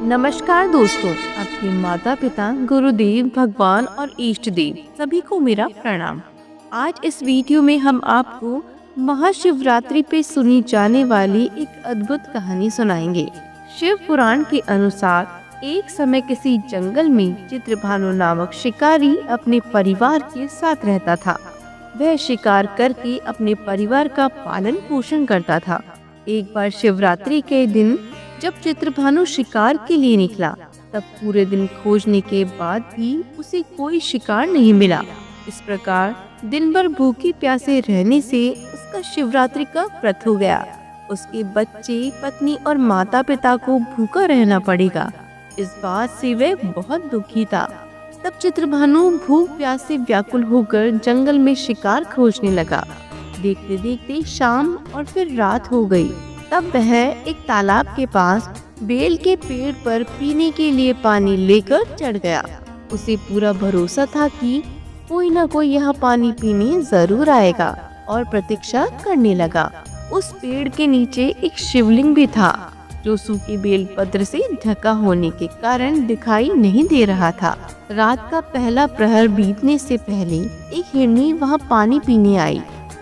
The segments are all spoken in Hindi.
नमस्कार दोस्तों, आपके माता पिता, गुरुदेव, भगवान और इष्ट देव सभी को मेरा प्रणाम। आज इस वीडियो में हम आपको महाशिवरात्रि पे सुनी जाने वाली एक अद्भुत कहानी सुनाएंगे। शिव पुराण के अनुसार एक समय किसी जंगल में चित्रभानु नामक शिकारी अपने परिवार के साथ रहता था। वह शिकार करके अपने परिवार का पालन पोषण करता था। एक बार शिवरात्रि के दिन जब चित्रभानु शिकार के लिए निकला, तब पूरे दिन खोजने के बाद भी उसे कोई शिकार नहीं मिला। इस प्रकार दिन भर भूखे प्यासे रहने से उसका शिवरात्रि का व्रत हो गया। उसके बच्चे, पत्नी और माता पिता को भूखा रहना पड़ेगा। इस बात से वह बहुत दुखी था। तब चित्रभानु भूख प्यास से व्याकुल होकर जंगल में शिकार खोजने लगा। देखते देखते शाम और फिर रात हो गई। तब वह एक तालाब के पास बेल के पेड़ पर पीने के लिए पानी लेकर चढ़ गया। उसे पूरा भरोसा था कि कोई न कोई यहाँ पानी पीने जरूर आएगा और प्रतीक्षा करने लगा। उस पेड़ के नीचे एक शिवलिंग भी था, जो सूखे बेलपत्र से ढका होने के कारण दिखाई नहीं दे रहा था। रात का पहला प्रहर बीतने से पहले एक हिरनी वहाँ पानी पीने आई।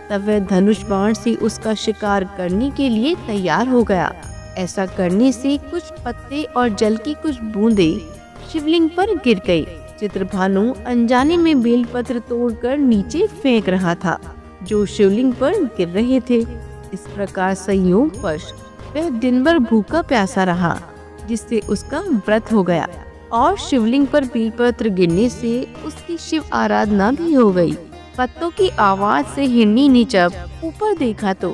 तब वह धनुष बाण से उसका शिकार करने के लिए तैयार हो गया। ऐसा करने से कुछ पत्ते और जल की कुछ बूंदें शिवलिंग पर गिर गई। चित्रभानु अनजाने में बेलपत्र तोड़कर नीचे फेंक रहा था, जो शिवलिंग पर गिर रहे थे। इस प्रकार संयोगवश वह दिन भर भूखा प्यासा रहा, जिससे उसका व्रत हो गया और शिवलिंग पर बेलपत्र गिरने से उसकी शिव आराधना भी हो गई। पत्तों की आवाज से हिरनी ने जब ऊपर देखा तो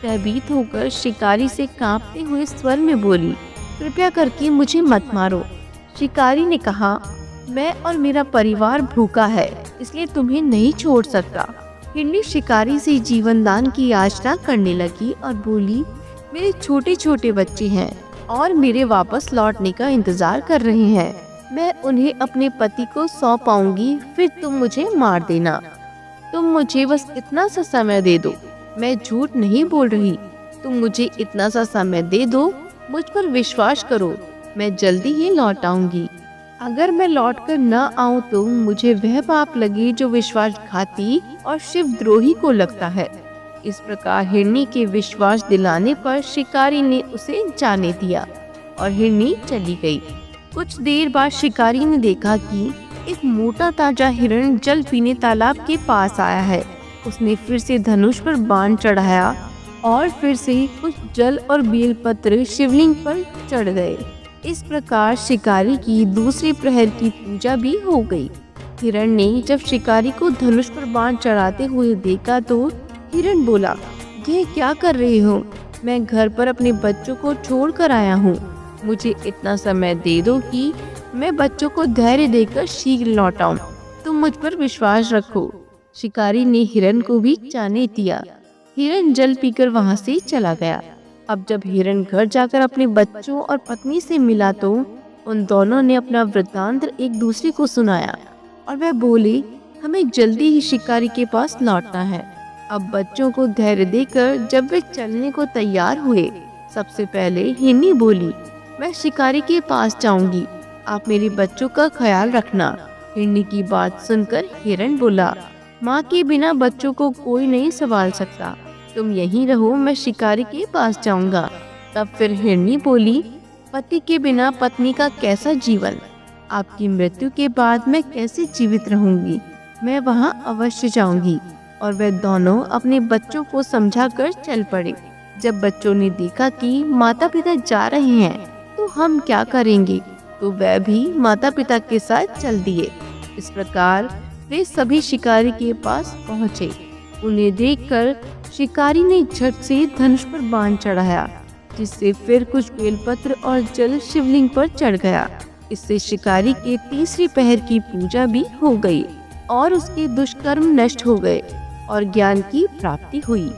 भयभीत होकर शिकारी से कांपते हुए स्वर में बोली, कृपया करके मुझे मत मारो। शिकारी ने कहा, मैं और मेरा परिवार भूखा है, इसलिए तुम्हें नहीं छोड़ सकता। हिरनी शिकारी से जीवन दान की याचना करने लगी और बोली, मेरे छोटे छोटे बच्चे हैं और मेरे वापस लौटने का इंतजार कर रहे हैं। मैं उन्हें अपने पति को सौंप पाऊंगी, फिर तुम मुझे मार देना। तुम मुझे बस इतना सा समय दे दो। मैं झूठ नहीं बोल रही। तुम मुझे इतना सा समय दे दो, मुझ पर विश्वास करो, मैं जल्दी ही लौट आऊंगी। अगर मैं लौटकर न आऊं तो मुझे वह पाप लगे जो विश्वासघाती और शिवद्रोही को लगता है। इस प्रकार हिरनी के विश्वास दिलाने पर शिकारी ने उसे जाने दिया और हिरनी चली गई। कुछ देर बाद शिकारी ने देखा कि एक मोटा ताजा हिरण जल पीने तालाब के पास आया है। उसने फिर से धनुष पर बाण चढ़ाया और फिर से कुछ जल और बेलपत्र शिवलिंग पर चढ़ गए। इस प्रकार शिकारी की दूसरे प्रहर की पूजा भी हो गई। हिरण ने जब शिकारी को धनुष पर बाण चढ़ाते हुए देखा तो हिरण बोला, ये क्या कर रहे हो? मैं घर पर अपने बच्चों को छोड़ कर आया हूँ। मुझे इतना समय दे दो कि मैं बच्चों को धैर्य देकर शीघ्र लौट आऊं। तुम मुझ पर विश्वास रखो। शिकारी ने हिरण को भी जाने दिया। हिरण जल पीकर वहां से चला गया। अब जब हिरण घर जाकर अपने बच्चों और पत्नी से मिला तो उन दोनों ने अपना वृत्तांत एक दूसरे को सुनाया और वह बोले, हमें जल्दी ही शिकारी के पास लौटना है। अब बच्चों को धैर्य देकर जब वे चलने को तैयार हुए, सबसे पहले हिरनी बोली, मैं शिकारी के पास जाऊंगी, आप मेरे बच्चों का ख्याल रखना। हिरनी की बात सुनकर हिरण बोला, माँ के बिना बच्चों को कोई नहीं संभाल सकता, तुम यहीं रहो, मैं शिकारी के पास जाऊंगा। तब फिर हिरनी बोली, पति के बिना पत्नी का कैसा जीवन? आपकी मृत्यु के बाद मैं कैसे जीवित रहूंगी? मैं वहाँ अवश्य जाऊंगी। और वे दोनों अपने बच्चों को समझाकर चल पड़े। जब बच्चों ने देखा कि माता पिता जा रहे हैं तो हम क्या करेंगे, तो वह भी माता पिता के साथ चल दिए। इस प्रकार वे सभी शिकारी के पास पहुँचे। उन्हें देखकर शिकारी ने झट से धनुष पर बाण चढ़ाया, जिससे फिर कुछ बेलपत्र और जल शिवलिंग पर चढ़ गया। इससे शिकारी के तीसरी पहर की पूजा भी हो गई और उसके दुष्कर्म नष्ट हो गए और ज्ञान की प्राप्ति हुई।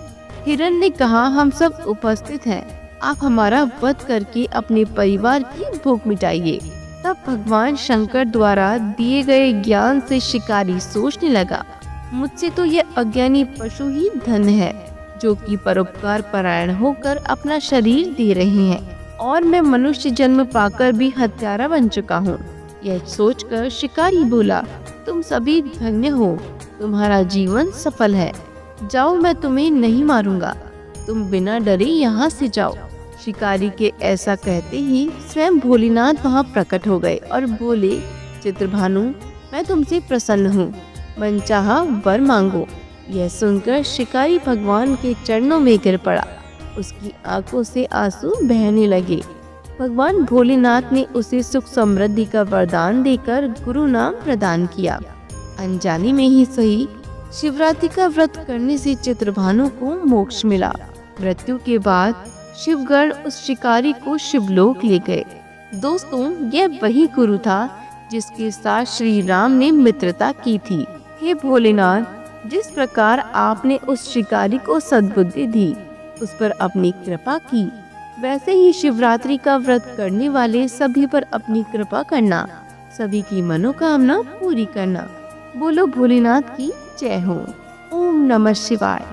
हिरण ने कहा, हम सब उपस्थित हैं, आप हमारा वध करके अपने परिवार की भूख मिटाइए। तब भगवान शंकर द्वारा दिए गए ज्ञान से शिकारी सोचने लगा, मुझसे तो यह अज्ञानी पशु ही धन्य है, जो कि परोपकार परायण होकर अपना शरीर दे रहे हैं। और मैं मनुष्य जन्म पाकर भी हत्यारा बन चुका हूँ। यह सोचकर शिकारी बोला, तुम सभी धन्य हो, तुम्हारा जीवन सफल है। जाओ, मैं तुम्हें नहीं मारूंगा, तुम बिना डरे यहाँ से जाओ। शिकारी के ऐसा कहते ही स्वयं भोलेनाथ वहाँ प्रकट हो गए और बोले, चित्रभानु, मैं तुमसे प्रसन्न हूँ, मनचाहा वर मांगो। यह सुनकर शिकारी भगवान के चरणों में गिर पड़ा। उसकी आंखों से आंसू बहने लगे। भगवान भोलेनाथ ने उसे सुख समृद्धि का वरदान देकर गुरु नाम प्रदान किया। अनजाने में ही सही, शिवरात्रि का व्रत करने से चित्रभानु को मोक्ष मिला। मृत्यु के बाद शिवगण उस शिकारी को शिवलोक ले गए। दोस्तों, यह वही गुरु था जिसके साथ श्री राम ने मित्रता की थी। हे भोलेनाथ, जिस प्रकार आपने उस शिकारी को सद्बुद्धि दी, उस पर अपनी कृपा की, वैसे ही शिवरात्रि का व्रत करने वाले सभी पर अपनी कृपा करना, सभी की मनोकामना पूरी करना। बोलो भोलेनाथ की जय हो। ओम नमः शिवाय।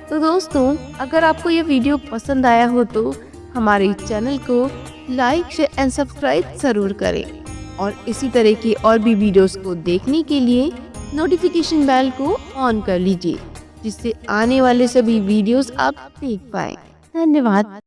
तो दोस्तों, अगर आपको ये वीडियो पसंद आया हो तो हमारे चैनल को लाइक, शेयर एंड सब्सक्राइब जरूर करें और इसी तरह की और भी वीडियोस को देखने के लिए नोटिफिकेशन बेल को ऑन कर लीजिए, जिससे आने वाले सभी वीडियोस आप देख पाएं। धन्यवाद।